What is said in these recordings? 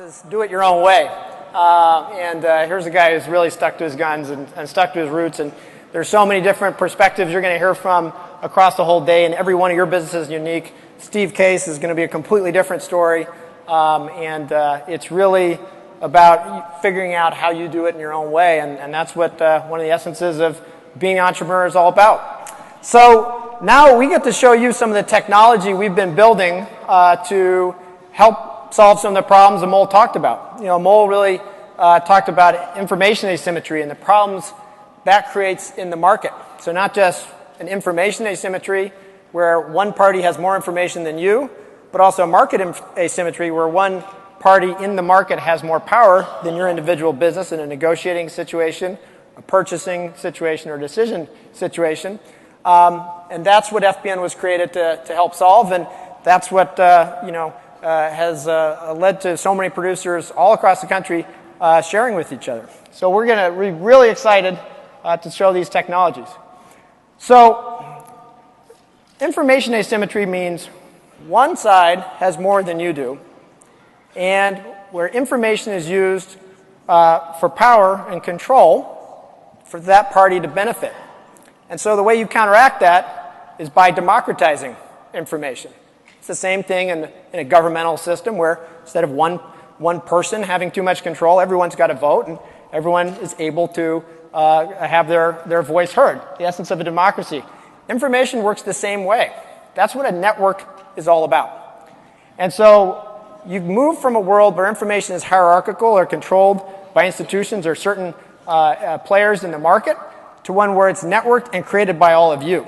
is do it your own way. Here's a guy who's really stuck to his guns and stuck to his roots. And there's so many different perspectives you're going to hear from across the whole day, and every one of your businesses is unique. Steve Case is going to be a completely different story, it's really about figuring out how you do it in your own way, and that's what one of the essences of being an entrepreneur is all about. So now we get to show you some of the technology we've been building to help solve some of the problems that Mole talked about. You know, Mole really talked about information asymmetry and the problems that creates in the market. So not just an information asymmetry where one party has more information than you, but also a market asymmetry where one party in the market has more power than your individual business in a negotiating situation, a purchasing situation, or a decision situation. And that's what FBN was created to help solve, and that's what has led to so many producers all across the country sharing with each other. So we're going to be really excited to show these technologies. So information asymmetry means one side has more than you do, and where information is used for power and control for that party to benefit. And so the way you counteract that is by democratizing information. It's the same thing in a governmental system where instead of one person having too much control, everyone's got a vote and everyone is able to have their voice heard. The essence of a democracy. Information works the same way. That's what a network is all about. And so you've moved from a world where information is hierarchical or controlled by institutions or certain players in the market to one where it's networked and created by all of you.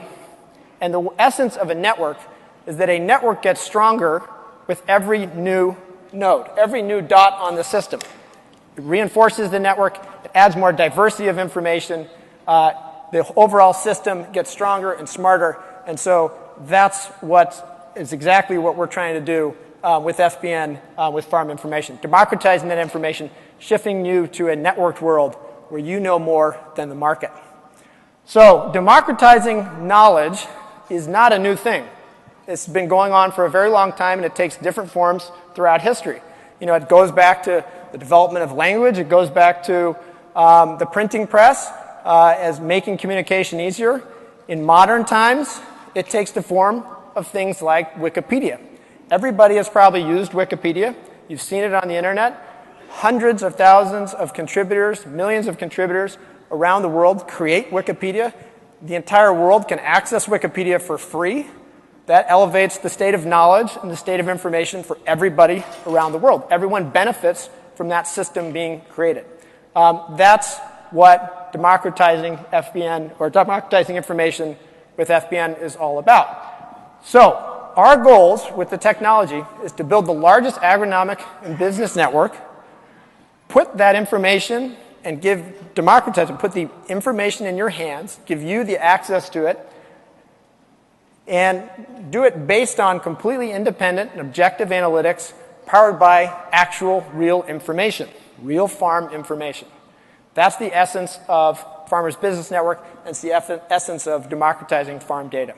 And the essence of a network is that a network gets stronger with every new node, every new dot on the system. It reinforces the network. It adds more diversity of information. The overall system gets stronger and smarter. And so that's what is exactly what we're trying to do with FBN, with farm information. Democratizing that information, shifting you to a networked world where you know more than the market. So democratizing knowledge is not a new thing. It's been going on for a very long time, and it takes different forms throughout history. You know, it goes back to the development of language. It goes back to the printing press as making communication easier. In modern times, it takes the form of things like Wikipedia. Everybody has probably used Wikipedia. You've seen it on the internet. Hundreds of thousands of contributors, millions of contributors around the world create Wikipedia. The entire world can access Wikipedia for free. That elevates the state of knowledge and the state of information for everybody around the world. Everyone benefits from that system being created. That's what democratizing FBN or democratizing information with FBN is all about. So our goals with the technology is to build the largest agronomic and business network, put that information and democratize it, put the information in your hands, give you the access to it, and do it based on completely independent and objective analytics powered by actual real information, real farm information. That's the essence of Farmers Business Network, and it's the essence of democratizing farm data.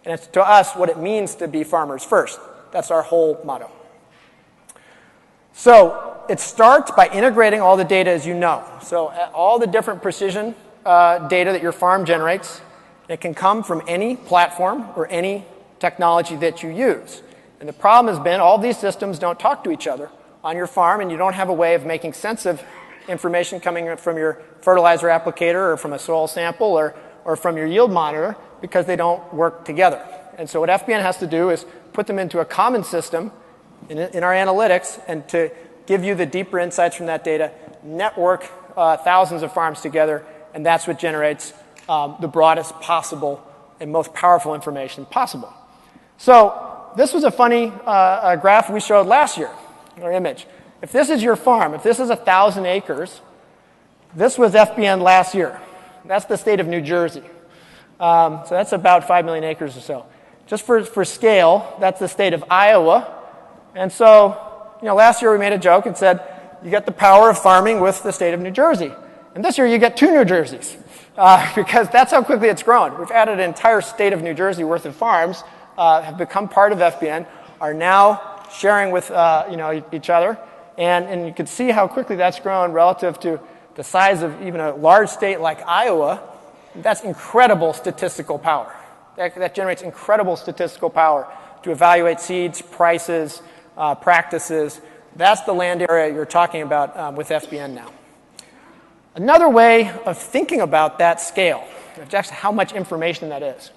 And it's to us what it means to be farmers first. That's our whole motto. So it starts by integrating all the data as you know. So all the different precision data that your farm generates, it can come from any platform or any technology that you use. And the problem has been all these systems don't talk to each other on your farm, and you don't have a way of making sense of information coming from your fertilizer applicator or from a soil sample or from your yield monitor because they don't work together. And so what FBN has to do is put them into a common system in our analytics and to give you the deeper insights from that data, network thousands of farms together, and that's what generates the broadest possible and most powerful information possible. So this was a funny graph we showed last year, or image. If this is your farm, if this is 1,000 acres, this was FBN last year. That's the state of New Jersey. So that's about 5 million acres or so. Just for scale, that's the state of Iowa. And so, last year we made a joke and said, you get the power of farming with the state of New Jersey. And this year you get 2 New Jerseys. Because that's how quickly it's grown. We've added an entire state of New Jersey worth of farms, have become part of FBN, are now sharing with each other. And you can see how quickly that's grown relative to the size of even a large state like Iowa. That's incredible statistical power. That generates incredible statistical power to evaluate seeds, prices, practices. That's the land area you're talking about with FBN now. Another way of thinking about that scale, just how much information that is.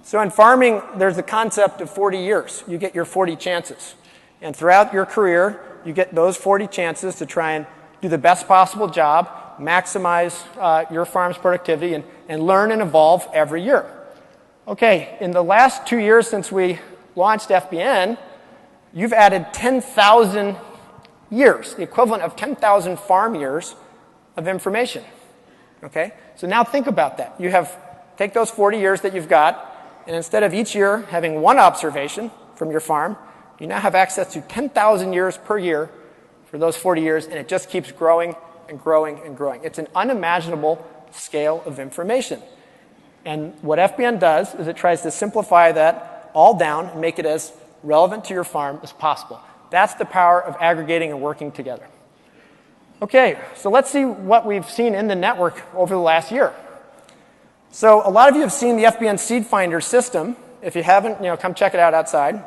So in farming, there's the concept of 40 years. You get your 40 chances. And throughout your career, you get those 40 chances to try and do the best possible job, maximize your farm's productivity, and learn and evolve every year. Okay, in the last 2 years since we launched FBN, you've added 10,000 years, the equivalent of 10,000 farm years of information. Okay, so now think about that. Take those 40 years that you've got, and instead of each year having one observation from your farm, you now have access to 10,000 years per year for those 40 years, and it just keeps growing and growing and growing. It's an unimaginable scale of information. And what FBN does is it tries to simplify that all down and make it as relevant to your farm as possible. That's the power of aggregating and working together. Okay, so let's see what we've seen in the network over the last year. So a lot of you have seen the FBN Seed Finder system. If you haven't, come check it out outside.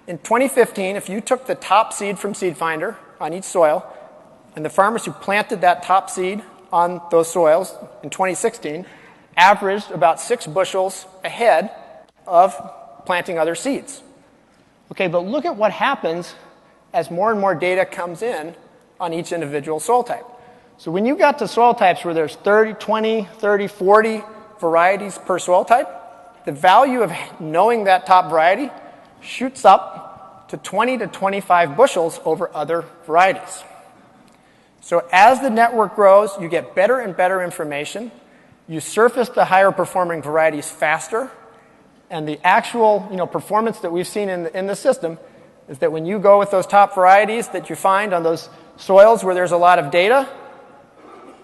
In 2015, if you took the top seed from Seed Finder on each soil, and the farmers who planted that top seed on those soils in 2016 averaged about 6 bushels ahead of planting other seeds. Okay, but look at what happens as more and more data comes in on each individual soil type. So when you got to soil types where there's 20, 30, 40 varieties per soil type, the value of knowing that top variety shoots up to 20 to 25 bushels over other varieties. So as the network grows, you get better and better information. You surface the higher performing varieties faster. And the actual performance that we've seen in the system is that when you go with those top varieties that you find on those soils where there's a lot of data,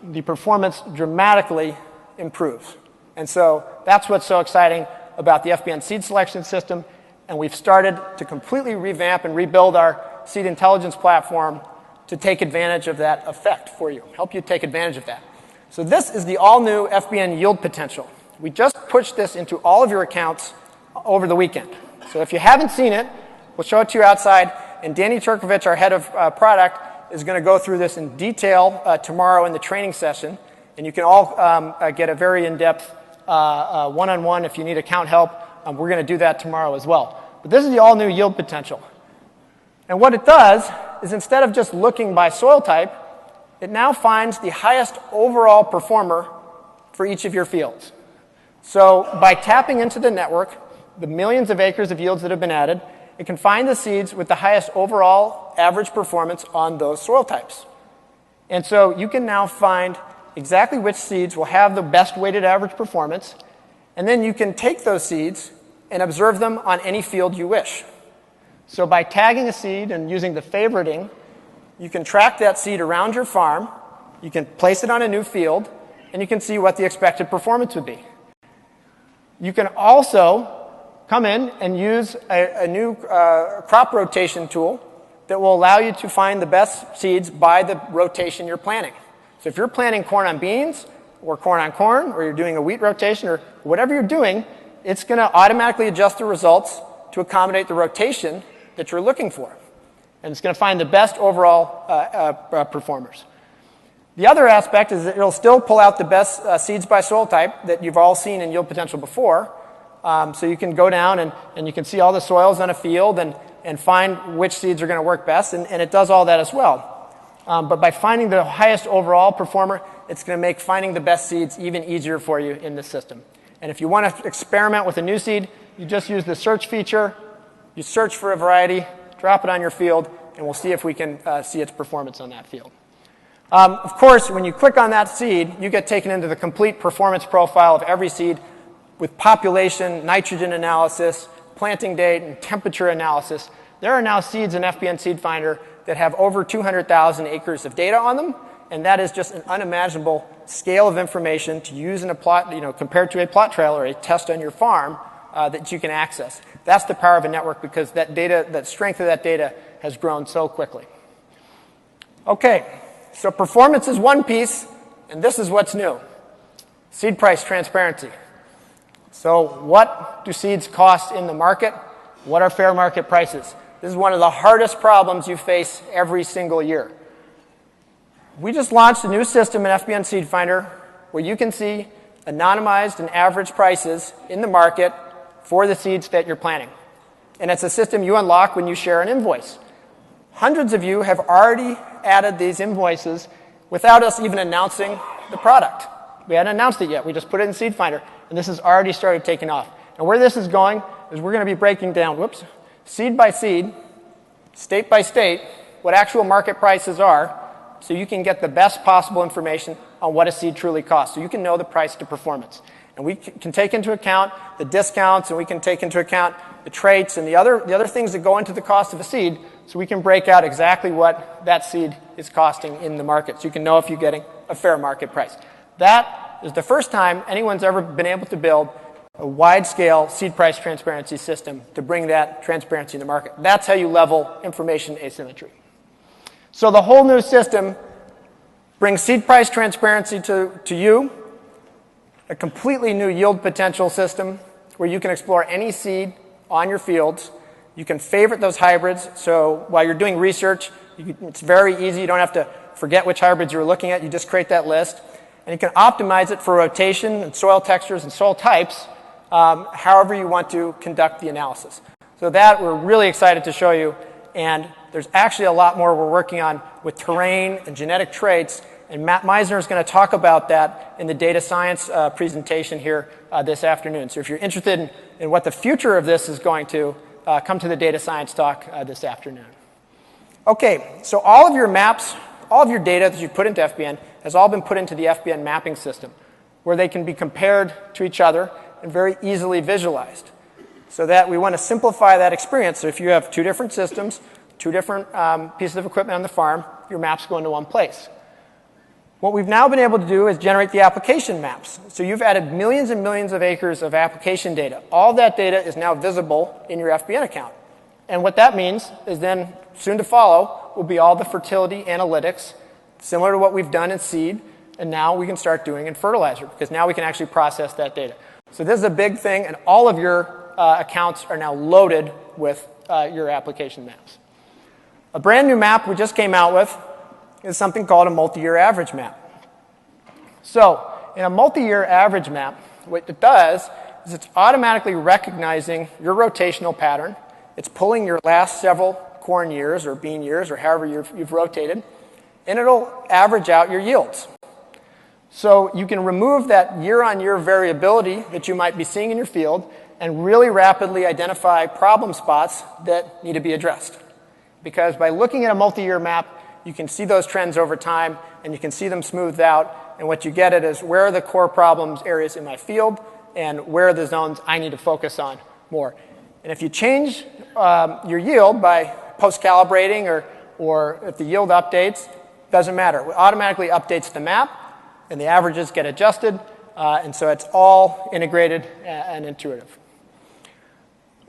the performance dramatically improves. And so that's what's so exciting about the FBN seed selection system. And we've started to completely revamp and rebuild our seed intelligence platform to take advantage of that effect for you, help you take advantage of that. So this is the all-new FBN yield potential. We just pushed this into all of your accounts over the weekend. So if you haven't seen it, we'll show it to you outside. And Danny Turkovich, our head of product, is going to go through this in detail tomorrow in the training session. And you can all get a very in-depth one-on-one if you need account help. We're going to do that tomorrow as well. But this is the all-new yield potential. And what it does is instead of just looking by soil type, it now finds the highest overall performer for each of your fields. So by tapping into the network, the millions of acres of yields that have been added, it can find the seeds with the highest overall average performance on those soil types. And so you can now find exactly which seeds will have the best weighted average performance, and then you can take those seeds and observe them on any field you wish. So by tagging a seed and using the favoriting, you can track that seed around your farm, you can place it on a new field, and you can see what the expected performance would be. You can also come in and use a new crop rotation tool that will allow you to find the best seeds by the rotation you're planting. So if you're planting corn on beans, or corn on corn, or you're doing a wheat rotation, or whatever you're doing, it's going to automatically adjust the results to accommodate the rotation that you're looking for. And it's going to find the best overall performers. The other aspect is that it'll still pull out the best seeds by soil type that you've all seen in yield potential before. So you can go down and you can see all the soils on a field and find which seeds are going to work best, and it does all that as well. But by finding the highest overall performer, it's going to make finding the best seeds even easier for you in this system. And if you want to experiment with a new seed, you just use the search feature. You search for a variety, drop it on your field, and we'll see if we can see its performance on that field. Of course, when you click on that seed, you get taken into the complete performance profile of every seed with population, nitrogen analysis, planting date, and temperature analysis. There are now seeds in FBN Seed Finder that have over 200,000 acres of data on them, and that is just an unimaginable scale of information to use in a plot, compared to a plot trial or a test on your farm that you can access. That's the power of a network, because that data, that strength of that data has grown so quickly. Okay, so performance is one piece, and this is what's new. Seed price transparency. So what do seeds cost in the market? What are fair market prices? This is one of the hardest problems you face every single year. We just launched a new system in FBN Seed Finder where you can see anonymized and average prices in the market for the seeds that you're planting. And it's a system you unlock when you share an invoice. Hundreds of you have already added these invoices without us even announcing the product. We hadn't announced it yet. We just put it in Seed Finder, and this has already started taking off. And where this is going is we're going to be breaking down, seed by seed, state by state, what actual market prices are, so you can get the best possible information on what a seed truly costs, so you can know the price to performance. And we can take into account the discounts, and we can take into account the traits and the other things that go into the cost of a seed, so we can break out exactly what that seed is costing in the market, so you can know if you're getting a fair market price. That is the first time anyone's ever been able to build a wide-scale seed price transparency system to bring that transparency in the market. That's how you level information asymmetry. So the whole new system brings seed price transparency to you, a completely new yield potential system where you can explore any seed on your fields. You can favorite those hybrids, so while you're doing research, it's very easy. You don't have to forget which hybrids you're looking at. You just create that list. And you can optimize it for rotation and soil textures and soil types, however you want to conduct the analysis. So that we're really excited to show you. And there's actually a lot more we're working on with terrain and genetic traits. And Matt Meisner is going to talk about that in the data science presentation here this afternoon. So if you're interested in what the future of this is going to, come to the data science talk this afternoon. Okay, so all of your maps, all of your data that you put into FBN has all been put into the FBN mapping system, where they can be compared to each other and very easily visualized. So that we want to simplify that experience. So if you have two different systems, two different pieces of equipment on the farm, your maps go into one place. What we've now been able to do is generate the application maps. So you've added millions and millions of acres of application data. All that data is now visible in your FBN account. And what that means is then, soon to follow, will be all the fertility analytics, similar to what we've done in seed, and now we can start doing in fertilizer, because now we can actually process that data. So this is a big thing, and all of your accounts are now loaded with your application maps. A brand new map we just came out with is something called a multi-year average map. So in a multi-year average map, what it does is it's automatically recognizing your rotational pattern. It's pulling your last several corn years or bean years or however you've rotated, and it'll average out your yields. So you can remove that year-on-year variability that you might be seeing in your field and really rapidly identify problem spots that need to be addressed. Because by looking at a multi-year map, you can see those trends over time, and you can see them smoothed out. And what you get is where are the core problems areas in my field, and where are the zones I need to focus on more. And if you change your yield by post-calibrating or if the yield updates, doesn't matter. It automatically updates the map, and the averages get adjusted, and so it's all integrated and intuitive.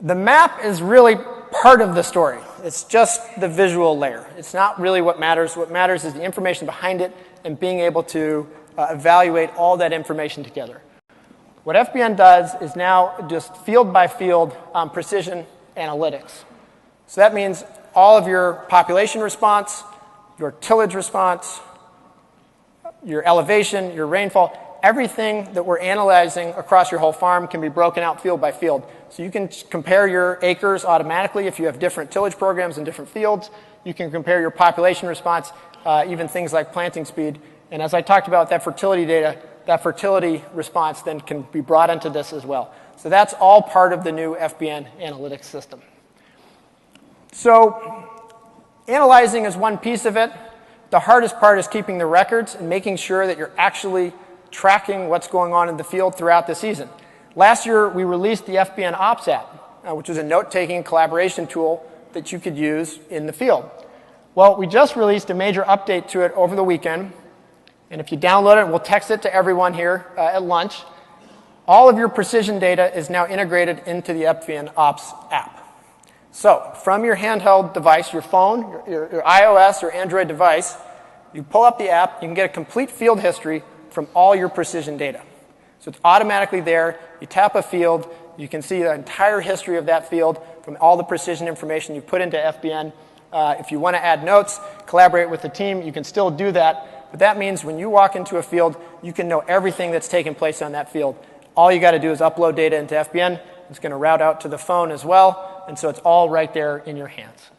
The map is really part of the story. It's just the visual layer. It's not really what matters. What matters is the information behind it and being able to evaluate all that information together. What FBN does is now just field by field precision analytics. So that means all of your population response, your tillage response, your elevation, your rainfall, everything that we're analyzing across your whole farm can be broken out field by field. So you can compare your acres automatically if you have different tillage programs in different fields. You can compare your population response, even things like planting speed. And as I talked about that fertility data, that fertility response then can be brought into this as well. So that's all part of the new FBN analytics system. So analyzing is one piece of it. The hardest part is keeping the records and making sure that you're actually tracking what's going on in the field throughout the season. Last year, we released the FBN Ops app, which is a note-taking collaboration tool that you could use in the field. Well, we just released a major update to it over the weekend, and if you download it, we'll text it to everyone here at lunch. All of your precision data is now integrated into the FBN Ops app. So from your handheld device, your phone, your iOS or Android device, you pull up the app, you can get a complete field history from all your precision data. So it's automatically there. You tap a field, you can see the entire history of that field from all the precision information you put into FBN. If you want to add notes, collaborate with the team, you can still do that. But that means when you walk into a field, you can know everything that's taking place on that field. All you got to do is upload data into FBN. It's going to route out to the phone as well. And so it's all right there in your hands.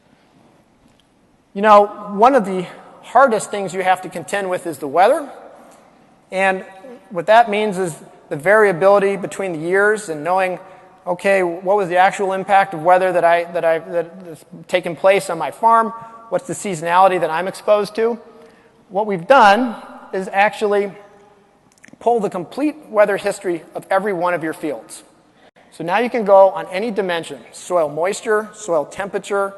You know, one of the hardest things you have to contend with is the weather. And what that means is the variability between the years and knowing, okay, what was the actual impact of weather that's taken place on my farm? What's the seasonality that I'm exposed to? What we've done is actually pull the complete weather history of every one of your fields. So now you can go on any dimension: soil moisture, soil temperature,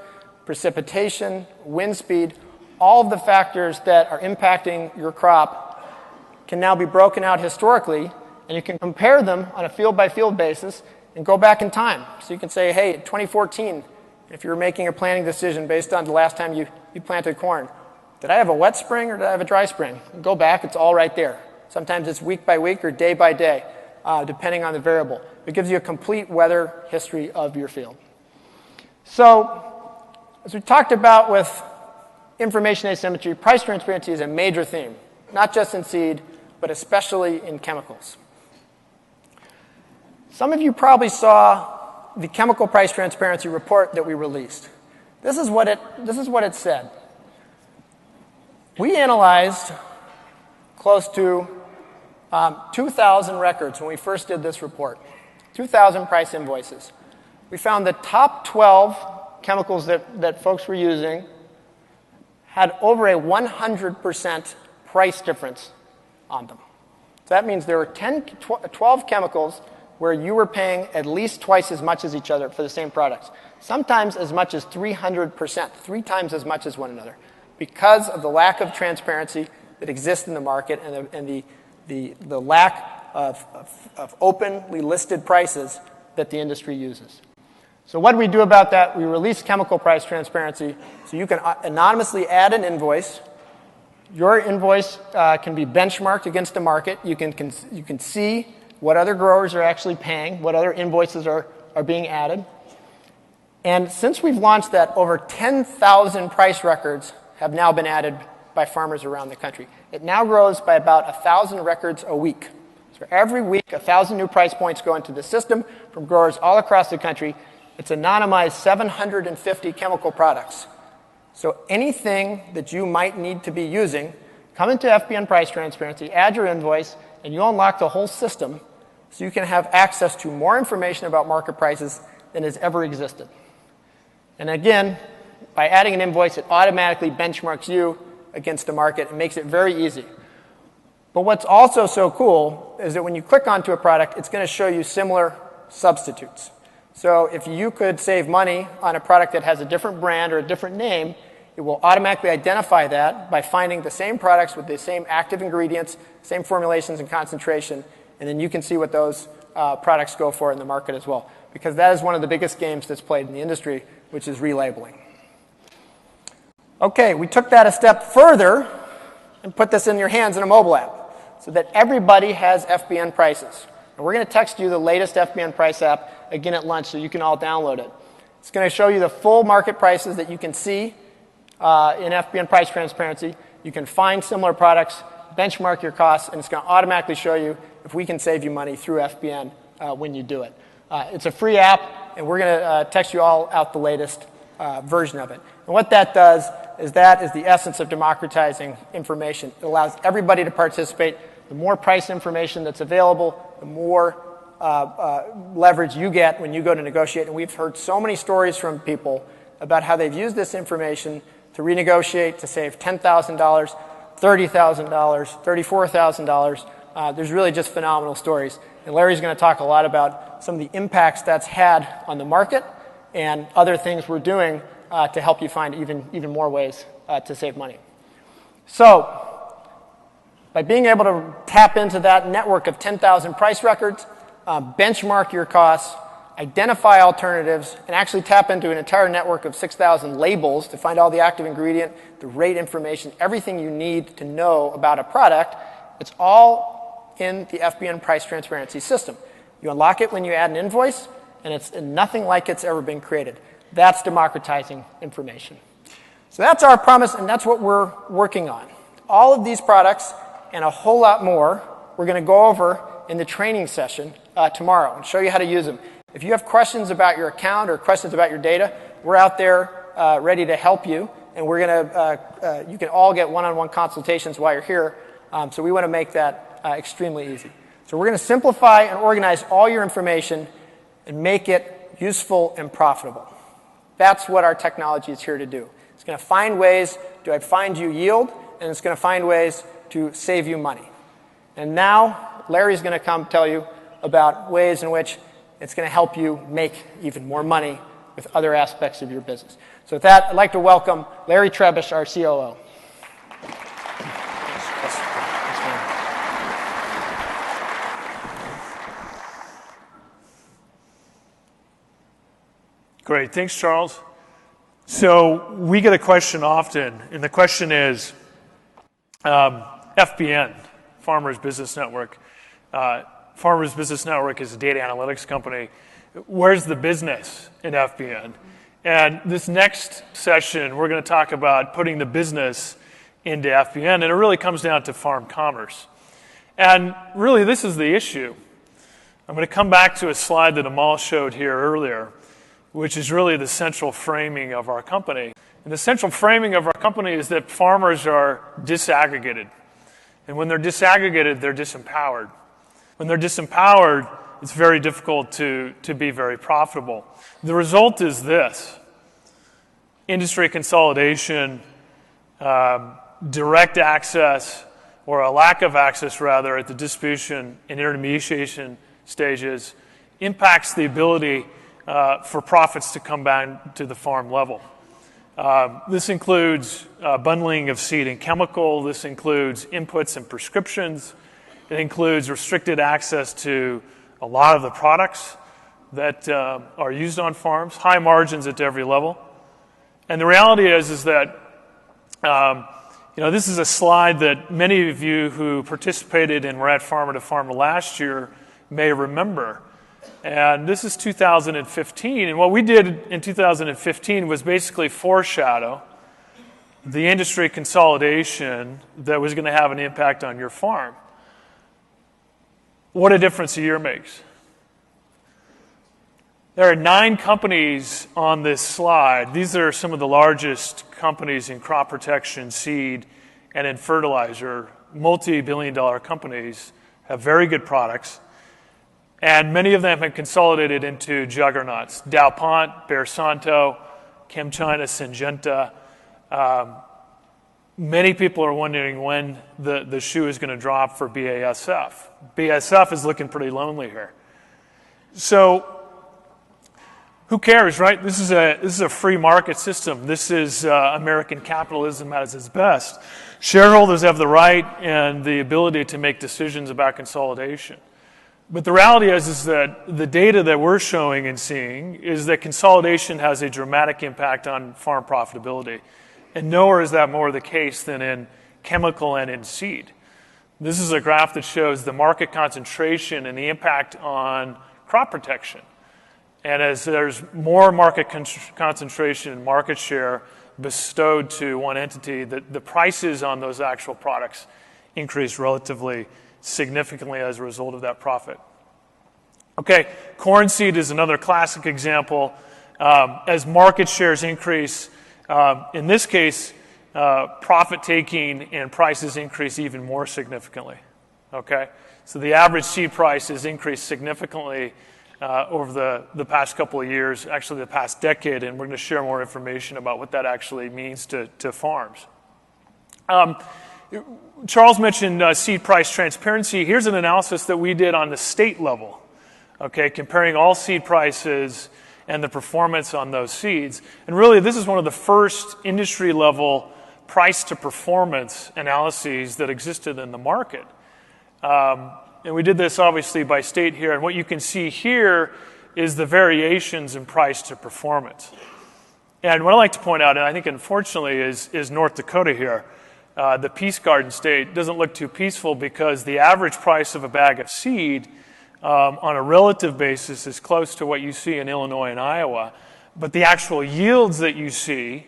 precipitation, wind speed. All of the factors that are impacting your crop can now be broken out historically, and you can compare them on a field-by-field basis and go back in time. So you can say, hey, 2014, if you're making a planting decision based on the last time you planted corn, did I have a wet spring or did I have a dry spring? And go back, it's all right there. Sometimes it's week by week or day by day, depending on the variable. It gives you a complete weather history of your field. So, as we talked about with information asymmetry, price transparency is a major theme, not just in seed, but especially in chemicals. Some of you probably saw the chemical price transparency report that we released. This is what it said. We analyzed close to 2,000 records when we first did this report, 2,000 price invoices. We found the top 12 chemicals that folks were using had over a 100% price difference on them. So that means there were 12 chemicals where you were paying at least twice as much as each other for the same products. Sometimes as much as 300%, 3 times as much as one another, because of the lack of transparency that exists in the market and the lack of openly listed prices that the industry uses. So what do we do about that? We release chemical price transparency so you can anonymously add an invoice. Your invoice can be benchmarked against the market. You can see what other growers are actually paying, what other invoices are being added. And since we've launched that, over 10,000 price records have now been added by farmers around the country. It now grows by about 1,000 records a week. So every week, 1,000 new price points go into the system from growers all across the country. It's anonymized 750 chemical products. So anything that you might need to be using, come into FBN Price Transparency, add your invoice, and you unlock the whole system so you can have access to more information about market prices than has ever existed. And again, by adding an invoice, it automatically benchmarks you against the market and makes it very easy. But what's also so cool is that when you click onto a product, it's going to show you similar substitutes. So if you could save money on a product that has a different brand or a different name, it will automatically identify that by finding the same products with the same active ingredients, same formulations and concentration, and then you can see what those products go for in the market as well. Because that is one of the biggest games that's played in the industry, which is relabeling. Okay, we took that a step further and put this in your hands in a mobile app so that everybody has FBN prices. And we're going to text you the latest FBN price app again at lunch so you can all download it. It's going to show you the full market prices that you can see in FBN Price Transparency. You can find similar products, benchmark your costs, and it's going to automatically show you if we can save you money through FBN when you do it. It's a free app, and we're going to text you all out the latest version of it. And what that does is that is the essence of democratizing information. It allows everybody to participate. The more price information that's available, the more leverage you get when you go to negotiate. And we've heard so many stories from people about how they've used this information to renegotiate, to save $10,000, $30,000, $34,000. There's really just phenomenal stories. And Larry's going to talk a lot about some of the impacts that's had on the market and other things we're doing to help you find even more ways to save money. So, by being able to tap into that network of 10,000 price records, benchmark your costs, identify alternatives, and actually tap into an entire network of 6,000 labels to find all the active ingredient, the rate information, everything you need to know about a product. It's all in the FBN price transparency system. You unlock it when you add an invoice, and it's nothing like it's ever been created. That's democratizing information. So that's our promise, and that's what we're working on. All of these products and a whole lot more we're going to go over in the training session tomorrow and show you how to use them. If you have questions about your account or questions about your data, we're out there ready to help you, and we're going to you can all get one-on-one consultations while you're here. So we want to make that extremely easy. So we're going to simplify and organize all your information and make it useful and profitable. That's what our technology is here to do. It's going to find ways to find you yield, and it's going to find ways to save you money. And now Larry's going to come tell you about ways in which it's going to help you make even more money with other aspects of your business. So with that, I'd like to welcome Larry Trebish, our COO. Great. Thanks, Charles. So we get a question often, and the question is FBN, Farmers Business Network. Farmers Business Network is a data analytics company. Where's the business in FBN? And this next session, we're going to talk about putting the business into FBN, and it really comes down to farm commerce. And really, this is the issue. I'm going to come back to a slide that Amal showed here earlier, which is really the central framing of our company. And the central framing of our company is that farmers are disaggregated. And when they're disaggregated, they're disempowered. When they're disempowered, it's very difficult to be very profitable. The result is this: industry consolidation, direct access, or a lack of access, rather, at the distribution and intermediation stages impacts the ability for profits to come back to the farm level. This includes bundling of seed and chemical. This includes inputs and prescriptions. It includes restricted access to a lot of the products that are used on farms, high margins at every level. And the reality is that this is a slide that many of you who participated and were at Farmer2Farmer last year may remember. And this is 2015. And what we did in 2015 was basically foreshadow the industry consolidation that was going to have an impact on your farm. What a difference a year makes. There are 9 companies on this slide. These are some of the largest companies in crop protection, seed, and in fertilizer. Multi-billion-dollar companies have very good products. And many of them have consolidated into juggernauts. DowPont, Bayer Santo, ChemChina, Syngenta. Many people are wondering when the shoe is going to drop for BASF. BASF is looking pretty lonely here. So who cares, right? This is a free market system. This is American capitalism at its best. Shareholders have the right and the ability to make decisions about consolidation. But the reality is that the data that we're showing and seeing is that consolidation has a dramatic impact on farm profitability. And nowhere is that more the case than in chemical and in seed. This is a graph that shows the market concentration and the impact on crop protection. And as there's more market concentration and market share bestowed to one entity, the prices on those actual products increase relatively significantly as a result of that profit. Okay, corn seed is another classic example. As market shares increase, in this case, profit-taking and prices increase even more significantly. Okay, so the average seed price has increased significantly over the past couple of years, actually the past decade, and we're going to share more information about what that actually means to farms. Charles mentioned seed price transparency. Here's an analysis that we did on the state level, okay, comparing all seed prices and the performance on those seeds. And really, this is one of the first industry-level price-to-performance analyses that existed in the market. And we did this, obviously, by state here. And what you can see here is the variations in price to performance. And what I like to point out, and I think unfortunately is North Dakota here, the Peace Garden state, doesn't look too peaceful because the average price of a bag of seed on a relative basis is close to what you see in Illinois and Iowa, but the actual yields that you see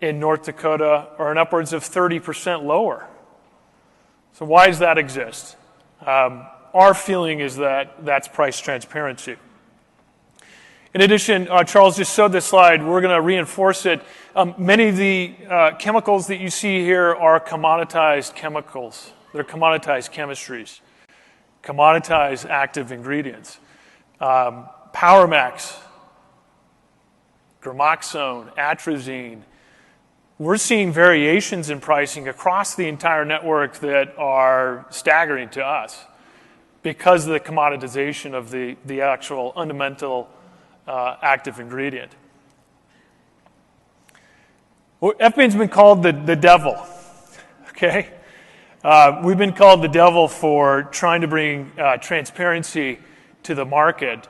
in North Dakota are in upwards of 30% lower. So why does that exist? Our feeling is that that's price transparency. In addition, Charles just showed this slide. We're going to reinforce it. Many of the chemicals that you see here are commoditized chemicals. They're commoditized chemistries, commoditized active ingredients. Powermax, gramoxone, atrazine. We're seeing variations in pricing across the entire network that are staggering to us because of the commoditization of the actual fundamental active ingredient. Well, FBN's been called the devil, okay? We've been called the devil for trying to bring transparency to the market.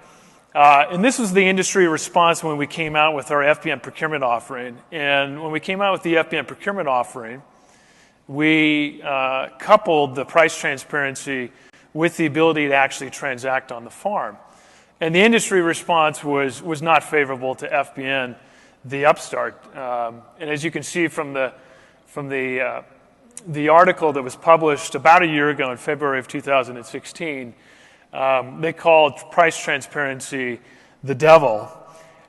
And this was the industry response when we came out with our FBN procurement offering. And when we came out with the FBN procurement offering, we coupled the price transparency with the ability to actually transact on the farm. And the industry response was not favorable to FBN, the upstart. And as you can see from the article that was published about a year ago in February of 2016, they called price transparency the devil.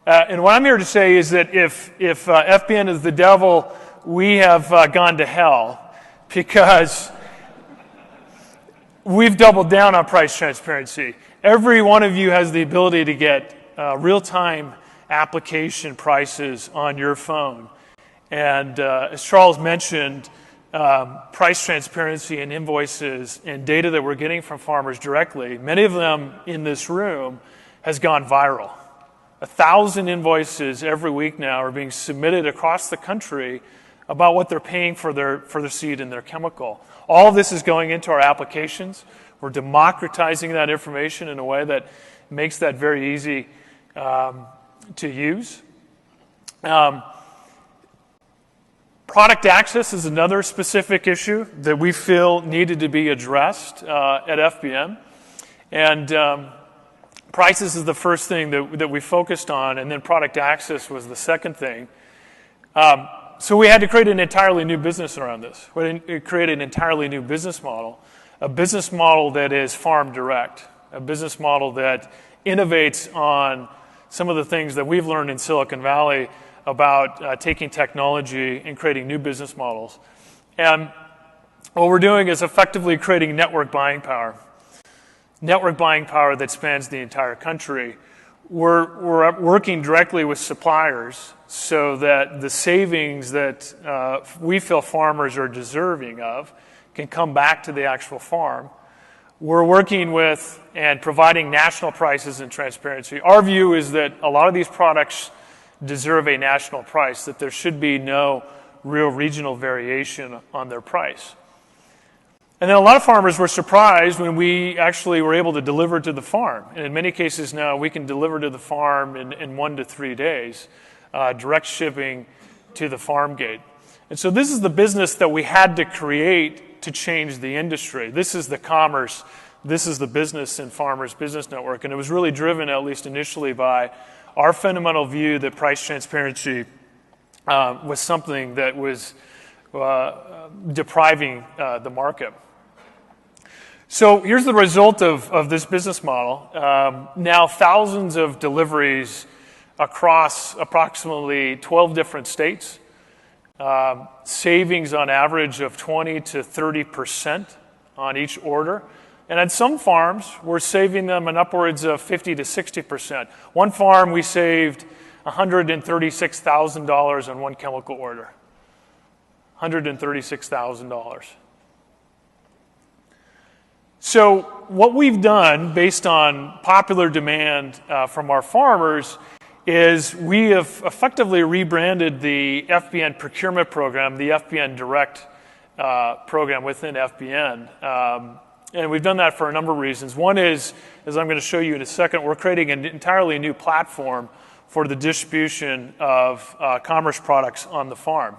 And what I'm here to say is that if FBN is the devil, we have gone to hell because we've doubled down on price transparency. Every one of you has the ability to get real-time application prices on your phone. And as Charles mentioned, price transparency and invoices and data that we're getting from farmers directly, many of them in this room, has gone viral. 1,000 invoices every week now are being submitted across the country about what they're paying for their seed and their chemical. All of this is going into our applications. We're democratizing that information in a way that makes that very easy to use. Product access is another specific issue that we feel needed to be addressed at FBN. And prices is the first thing that we focused on, and then product access was the second thing. So we had to create an entirely new business around this. We had to create an entirely new business model, a business model that is farm direct, a business model that innovates on some of the things that we've learned in Silicon Valley about taking technology and creating new business models. And what we're doing is effectively creating network buying power that spans the entire country. We're working directly with suppliers so that the savings that we feel farmers are deserving of can come back to the actual farm. We're working with and providing national prices and transparency. Our view is that a lot of these products deserve a national price, that there should be no real regional variation on their price. And then a lot of farmers were surprised when we actually were able to deliver to the farm. And in many cases now, we can deliver to the farm in 1 to 3 days, direct shipping to the farm gate. And so this is the business that we had to create to change the industry. This is the commerce. This is the business in Farmers Business Network. And it was really driven, at least initially, by our fundamental view that price transparency was something that was depriving the market. So here's the result of this business model. Now thousands of deliveries across approximately 12 different states, savings on average of 20 to 30% on each order. And at some farms, we're saving them an upwards of 50 to 60%. One farm, we saved $136,000 on one chemical order. $136,000. So what we've done, based on popular demand from our farmers, is we have effectively rebranded the FBN procurement program, the FBN Direct program within FBN. And we've done that for a number of reasons. One is, as I'm going to show you in a second, we're creating an entirely new platform for the distribution of commerce products on the farm.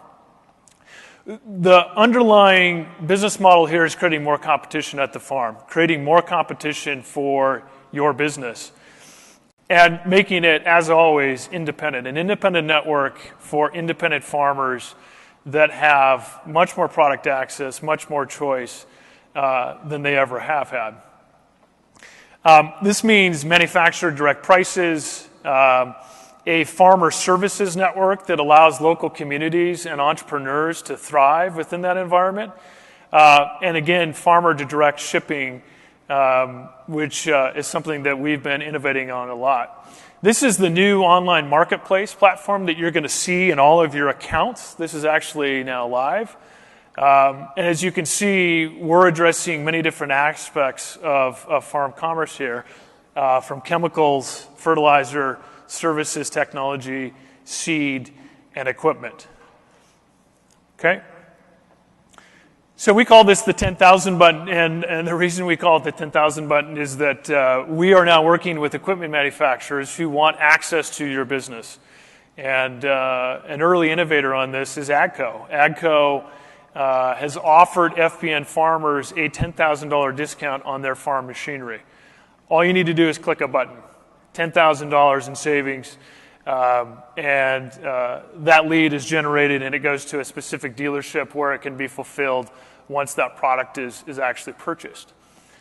The underlying business model here is creating more competition at the farm, creating more competition for your business, and making it, as always, independent. An independent network for independent farmers that have much more product access, much more choice than they ever have had. This means manufacturer direct prices, a farmer services network that allows local communities and entrepreneurs to thrive within that environment, and again, farmer to direct shipping, which is something that we've been innovating on a lot. This is the new online marketplace platform that you're going to see in all of your accounts. This is actually now live. And as you can see, we're addressing many different aspects of farm commerce here, from chemicals, fertilizer, services, technology, seed, and equipment. Okay? So we call this the 10,000 button, and the reason we call it the 10,000 button is that we are now working with equipment manufacturers who want access to your business. And an early innovator on this is AGCO. AGCO has offered FBN farmers a $10,000 discount on their farm machinery. All you need to do is click a button, $10,000 in savings, and that lead is generated and it goes to a specific dealership where it can be fulfilled once that product is actually purchased.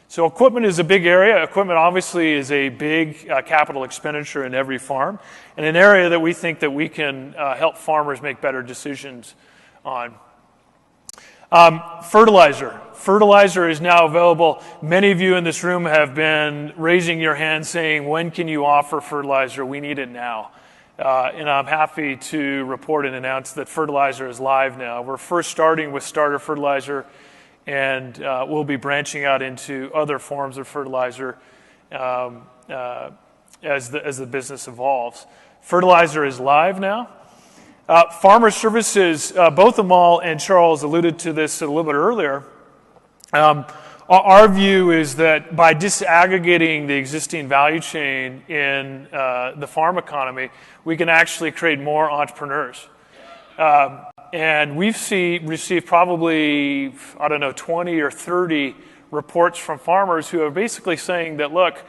So equipment is a big area. Equipment obviously is a big capital expenditure in every farm, and an area that we think that we can help farmers make better decisions on. Fertilizer. Fertilizer is now available. Many of you in this room have been raising your hand saying, when can you offer fertilizer? We need it now. And I'm happy to report and announce that fertilizer is live now. We're first starting with starter fertilizer, and we'll be branching out into other forms of fertilizer as the business evolves. Fertilizer is live now. Farmer services, both Amal and Charles alluded to this a little bit earlier. Our view is that by disaggregating the existing value chain in the farm economy, we can actually create more entrepreneurs. And we've received probably, 20 or 30 reports from farmers who are basically saying that, look,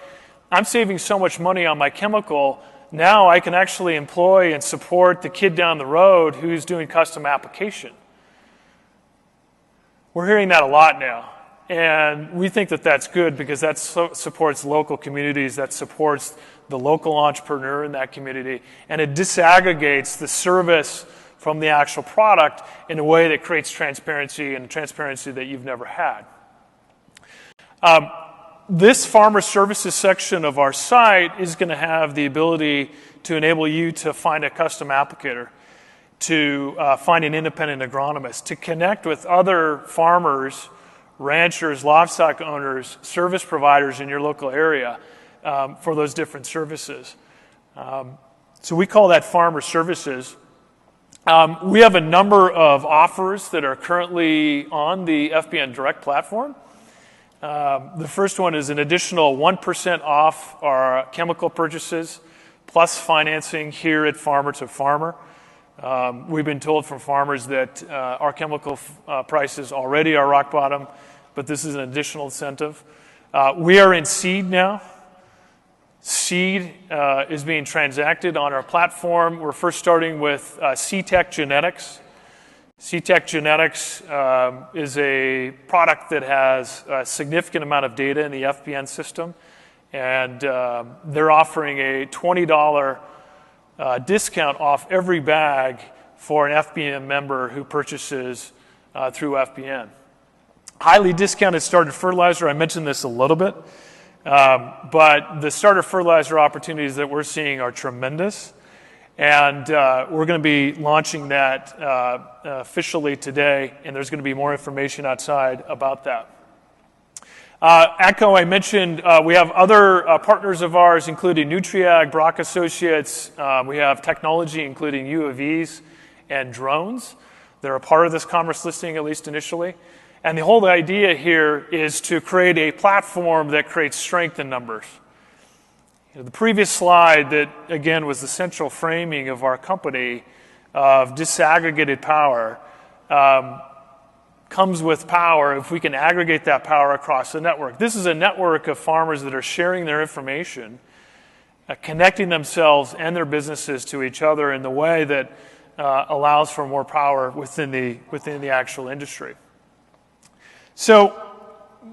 I'm saving so much money on my chemical, now I can actually employ and support the kid down the road who's doing custom application. We're hearing that a lot now. And we think that that's good because that supports local communities, that supports the local entrepreneur in that community, and it disaggregates the service from the actual product in a way that creates transparency, and transparency that you've never had. This farmer services section of our site is going to have the ability to enable you to find a custom applicator, to find an independent agronomist, to connect with other farmers, ranchers, livestock owners, service providers in your local area for those different services. So we call that farmer services. We have a number of offers that are currently on the FBN Direct platform. The first one is an additional 1% off our chemical purchases, plus financing here at Farmer2Farmer. We've been told from farmers that our chemical prices already are rock bottom, but this is an additional incentive. We are in seed now. Seed is being transacted on our platform. We're first starting with C-Tech Genetics. C-Tech Genetics is a product that has a significant amount of data in the FBN system, and they're offering a $20 discount off every bag for an FBN member who purchases through FBN. Highly discounted starter fertilizer, I mentioned this a little bit, but the starter fertilizer opportunities that we're seeing are tremendous. And we're going to be launching that officially today, and there's going to be more information outside about that. AGCO, I mentioned, we have other partners of ours, including Nutriag, Brock Associates. We have technology, including UAVs and drones. They're a part of this commerce listing, at least initially. And the whole idea here is to create a platform that creates strength in numbers. The previous slide that, again, was the central framing of our company of disaggregated power comes with power if we can aggregate that power across the network. This is a network of farmers that are sharing their information, connecting themselves and their businesses to each other in the way that allows for more power within the actual industry. So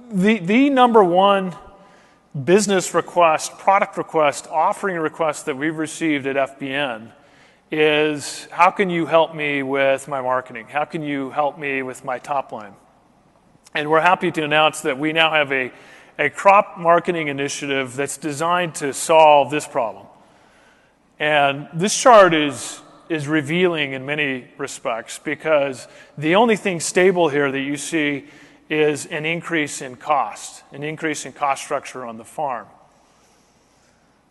the number one business request, product request, offering request that we've received at FBN is, how can you help me with my marketing? How can you help me with my top line? And we're happy to announce that we now have a crop marketing initiative that's designed to solve this problem. And this chart is revealing in many respects, because the only thing stable here that you see is an increase in cost structure on the farm.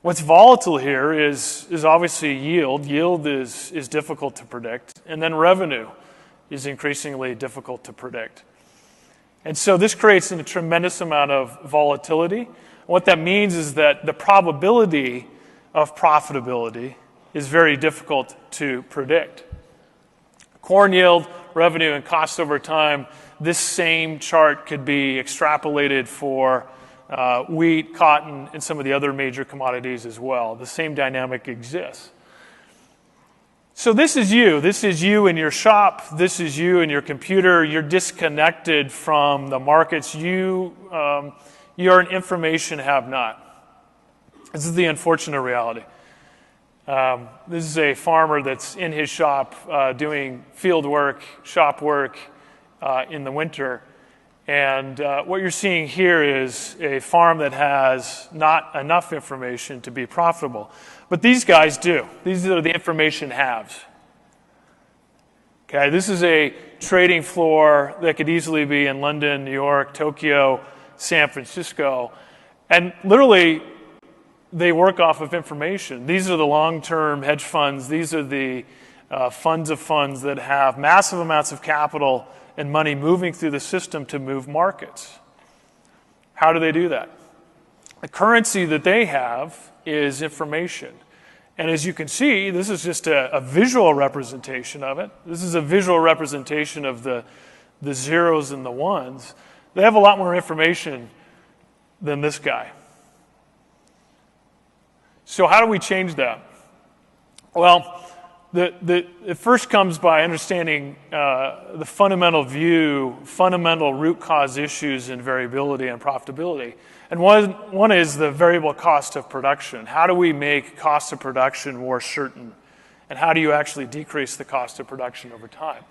What's volatile here is obviously yield. Yield is difficult to predict. And then revenue is increasingly difficult to predict. And so this creates a tremendous amount of volatility. What that means is that the probability of profitability is very difficult to predict. Corn yield, revenue, and cost over time, this same chart could be extrapolated for wheat, cotton, and some of the other major commodities as well. The same dynamic exists. So this is you. This is you in your shop. This is you in your computer. You're disconnected from the markets. You're an information have-not. This is the unfortunate reality. This is a farmer that's in his shop doing field work, shop work in the winter. And what you're seeing here is a farm that has not enough information to be profitable. But these guys do. These are the information haves. Okay, this is a trading floor that could easily be in London, New York, Tokyo, San Francisco. And literally, they work off of information. These are the long-term hedge funds. These are the funds of funds that have massive amounts of capital and money moving through the system to move markets. How do they do that? The currency that they have is information. And as you can see, this is just a visual representation of it. This is a visual representation of the zeros and the ones. They have a lot more information than this guy. So how do we change that? Well, it first comes by understanding the fundamental root cause issues in variability and profitability. And one is the variable cost of production. How do we make cost of production more certain? And how do you actually decrease the cost of production over time?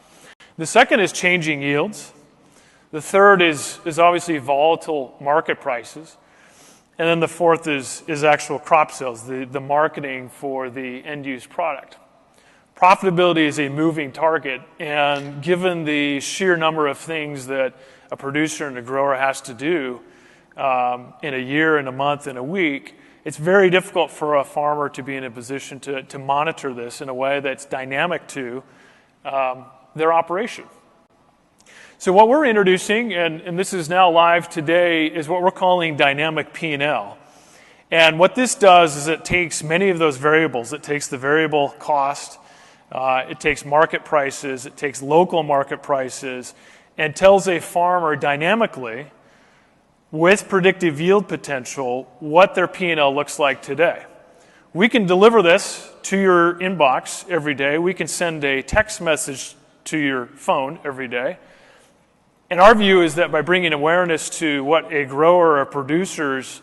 The second is changing yields. The third is obviously volatile market prices. And then the fourth is actual crop sales, the marketing for the end-use product. Profitability is a moving target, and given the sheer number of things that a producer and a grower has to do in a year, in a month, in a week, it's very difficult for a farmer to be in a position to monitor this in a way that's dynamic to their operation. So what we're introducing, and this is now live today, is what we're calling dynamic P&L. And what this does is it takes many of those variables. It takes the variable cost, it takes market prices, it takes local market prices, and tells a farmer dynamically, with predictive yield potential, what their P&L looks like today. We can deliver this to your inbox every day. We can send a text message to your phone every day. And our view is that by bringing awareness to what a grower or producer's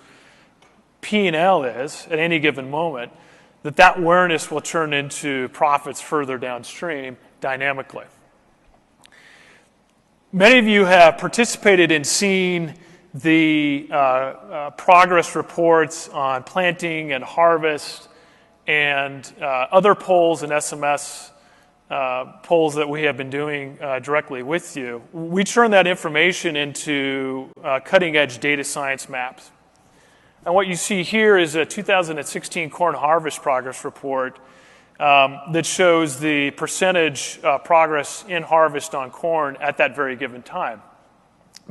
P&L is at any given moment, that awareness will turn into profits further downstream dynamically. Many of you have participated in seeing the progress reports on planting and harvest and other polls and SMS polls that we have been doing directly with you. We turn that information into cutting-edge data science maps. And what you see here is a 2016 corn harvest progress report that shows the percentage progress in harvest on corn at that very given time.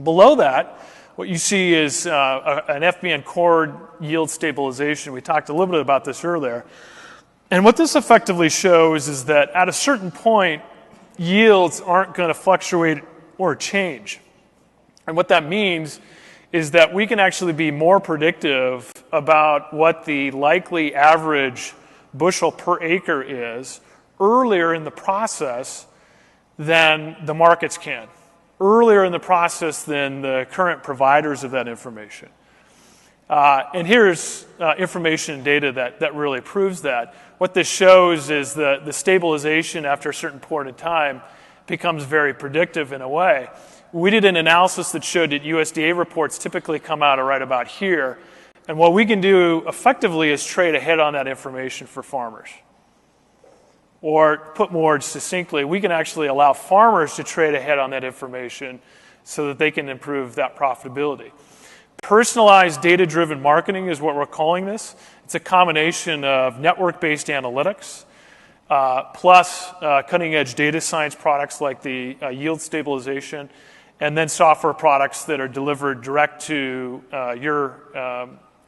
Below that, what you see is an FBN core yield stabilization. We talked a little bit about this earlier. And what this effectively shows is that at a certain point, yields aren't going to fluctuate or change. And what that means is that we can actually be more predictive about what the likely average bushel per acre is earlier in the process than the markets can, earlier in the process than the current providers of that information. And here's information and data that really proves that. What this shows is the stabilization after a certain point in time becomes very predictive in a way. We did an analysis that showed that USDA reports typically come out right about here. And what we can do effectively is trade ahead on that information for farmers. Or put more succinctly, we can actually allow farmers to trade ahead on that information so that they can improve that profitability. Personalized data-driven marketing is what we're calling this. It's a combination of network-based analytics plus cutting-edge data science products like the yield stabilization, and then software products that are delivered direct to your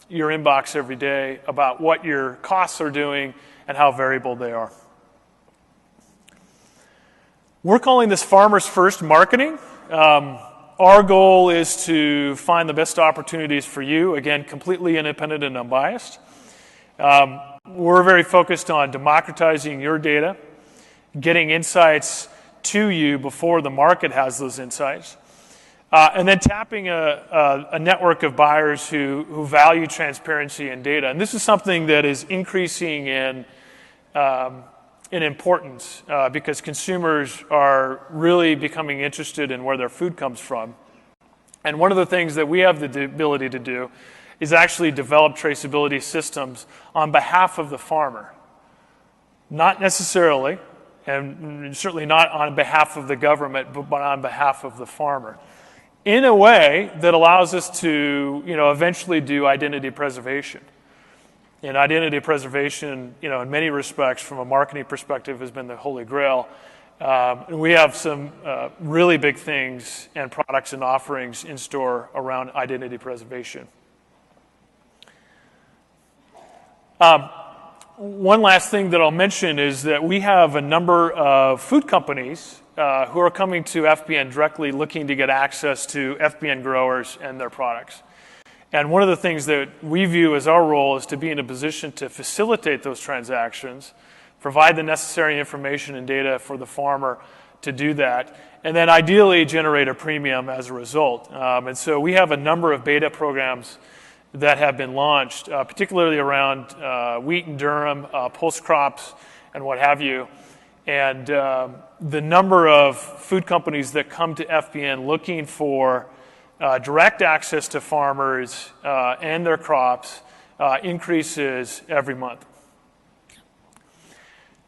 inbox every day about what your costs are doing and how variable they are. We're calling this Farmers First marketing. Our goal is to find the best opportunities for you, again, completely independent and unbiased. We're very focused on democratizing your data, getting insights to you before the market has those insights, and then tapping a network of buyers who value transparency and data. And this is something that is increasing in importance because consumers are really becoming interested in where their food comes from. And one of the things that we have the ability to do is actually develop traceability systems on behalf of the farmer. Not necessarily, and certainly not on behalf of the government, but on behalf of the farmer, in a way that allows us to, eventually do identity preservation. And identity preservation, in many respects, from a marketing perspective, has been the holy grail. And we have some really big things and products and offerings in store around identity preservation. One last thing that I'll mention is that we have a number of food companies who are coming to FBN directly looking to get access to FBN growers and their products. And one of the things that we view as our role is to be in a position to facilitate those transactions, provide the necessary information and data for the farmer to do that, and then ideally generate a premium as a result. And so we have a number of beta programs that have been launched, particularly around wheat and durum, pulse crops, and what have you. And the number of food companies that come to FBN looking for direct access to farmers and their crops increases every month.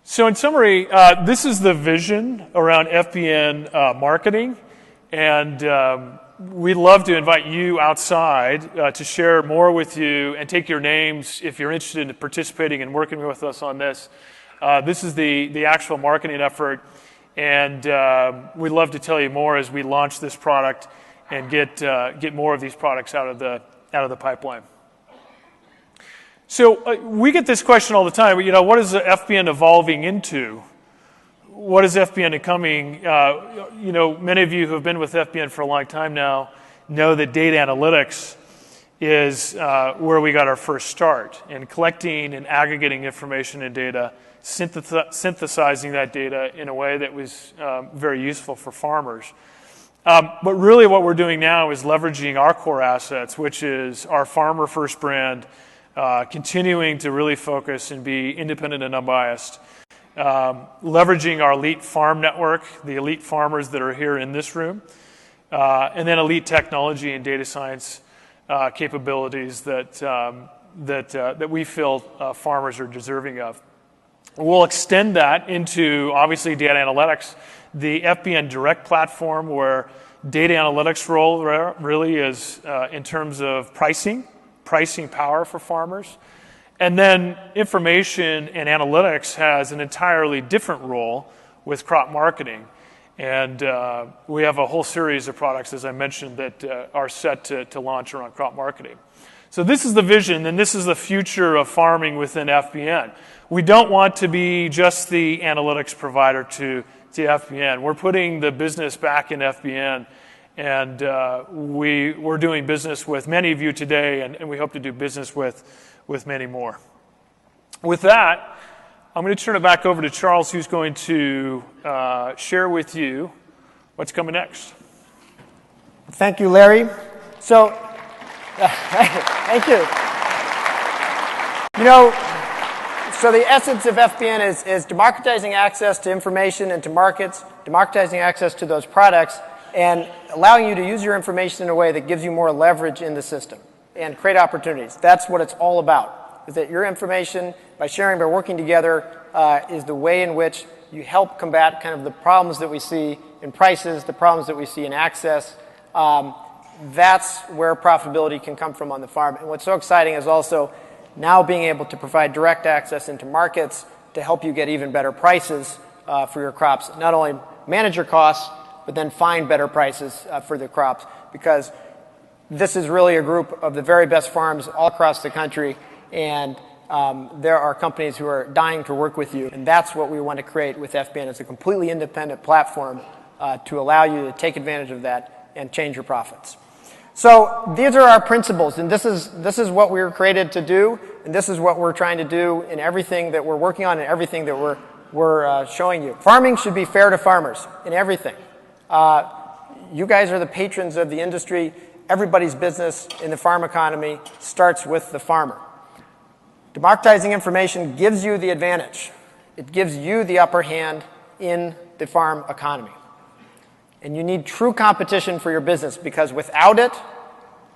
So in summary, this is the vision around FBN marketing, and we'd love to invite you outside to share more with you and take your names if you're interested in participating and working with us on this. This is the actual marketing effort, and we'd love to tell you more as we launch this product and get more of these products out of the pipeline. So we get this question all the time. What is FBN evolving into? What is FBN becoming? Many of you who have been with FBN for a long time now know that data analytics is where we got our first start in collecting and aggregating information and data, synthesizing that data in a way that was very useful for farmers. But really what we're doing now is leveraging our core assets, which is our Farmer First brand, continuing to really focus and be independent and unbiased, leveraging our elite farm network, the elite farmers that are here in this room, and then elite technology and data science capabilities that we feel farmers are deserving of. We'll extend that into, obviously, data analytics, the FBN Direct platform, where data analytics role really is in terms of pricing power for farmers. And then information and analytics has an entirely different role with crop marketing. And we have a whole series of products, as I mentioned, that are set to launch around crop marketing. So this is the vision, and this is the future of farming within FBN. We don't want to be just the analytics provider to FBN. We're putting the business back in FBN, and we're doing business with many of you today, and we hope to do business with many more. With that, I'm going to turn it back over to Charles, who's going to share with you what's coming next. Thank you, Larry. So, thank you. You know, so the essence of FBN is democratizing access to information and to markets, democratizing access to those products, and allowing you to use your information in a way that gives you more leverage in the system and create opportunities. That's what it's all about, is that your information, by sharing, by working together, is the way in which you help combat kind of the problems that we see in prices, the problems that we see in access. That's where profitability can come from on the farm. And what's so exciting is also now being able to provide direct access into markets to help you get even better prices for your crops. Not only manage your costs, but then find better prices for the crops, because this is really a group of the very best farms all across the country, and there are companies who are dying to work with you, and that's what we want to create with FBN. It's a completely independent platform to allow you to take advantage of that and change your profits. So these are our principles, and this is what we were created to do, and this is what we're trying to do in everything that we're working on and everything that we're showing you. Farming should be fair to farmers in everything. You guys are the patrons of the industry. Everybody's business in the farm economy starts with the farmer. Democratizing information gives you the advantage. It gives you the upper hand in the farm economy. And you need true competition for your business, because without it,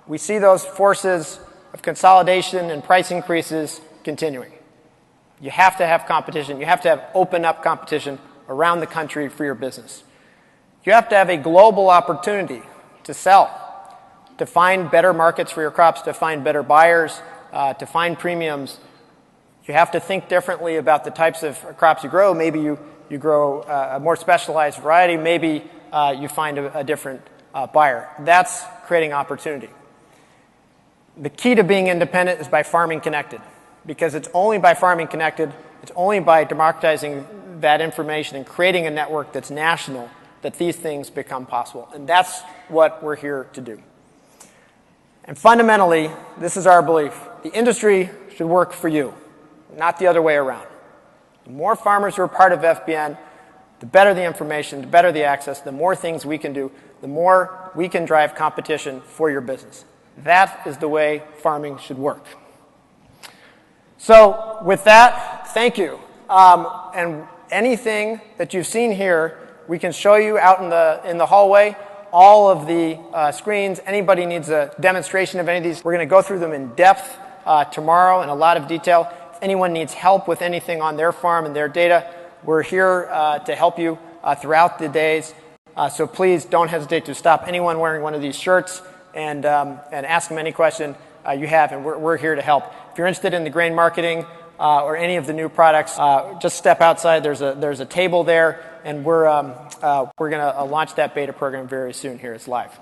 we see those forces of consolidation and price increases continuing. You have to have competition. You have to have open up competition around the country for your business. You have to have a global opportunity to sell, to find better markets for your crops, to find better buyers, to find premiums. You have to think differently about the types of crops you grow. Maybe you grow a more specialized variety. Maybe you find a different buyer. That's creating opportunity. The key to being independent is by farming connected, because it's only by farming connected, it's only by democratizing that information and creating a network that's national that these things become possible. And that's what we're here to do. And fundamentally, this is our belief. The industry should work for you, not the other way around. The more farmers who are part of FBN, the better the information, the better the access, the more things we can do, the more we can drive competition for your business. That is the way farming should work. So with that, thank you. And anything that you've seen here, we can show you out in the hallway. All of the screens. Anybody needs a demonstration of any of these, we're going to go through them in depth tomorrow in a lot of detail. If anyone needs help with anything on their farm and their data, we're here to help you throughout the days. So please don't hesitate to stop anyone wearing one of these shirts and ask them any question you have, and we're here to help. If you're interested in the grain marketing or any of the new products, just step outside. There's a table there, and we're going to launch that beta program very soon here. It's live.